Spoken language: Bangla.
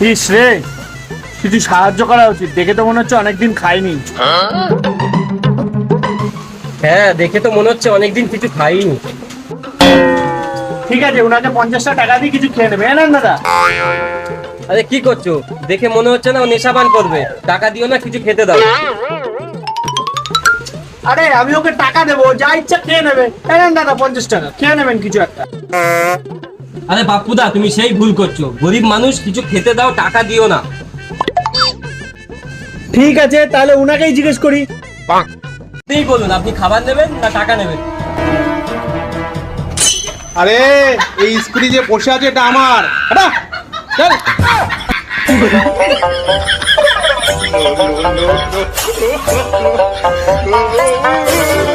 ইস রে, কিছু সাহায্য করা উচিত। দেখে তো মনে হচ্ছে অনেকদিন খাইনি। হ্যাঁ, দেখে তো মনে হচ্ছে অনেকদিন কিছু খাইনি। ঠিক আছে, ওনাকে 50টা টাকা দিয়ে কিছু খেয়ে নেবে। না দাদা, আরে কি করছো? দেখে মনে হচ্ছে না ও নেশাপান করবে। টাকা দিও না, কিছু খেতে দাও। আরে আমি ওকে টাকা দেবো, যা ইচ্ছা খেয়ে নেবে। না দাদা, 50 টাকা খেয়ে নেবেন কিছু একটা। আরে বাপুদা, তুমি সেই ভুল করছো। গরিব মানুষ, কিছু খেতে দাও, টাকা দিও না। ঠিক আছে, তাহলে ওনাকেই জিজ্ঞেস করি। আপনিই বলুন, আপনি খাবার নেবেন না টাকা নেবেন? আরে এই স্কুটি যে বসে আছে এটা আমার। হাঁটা, চল। no, no, no, no.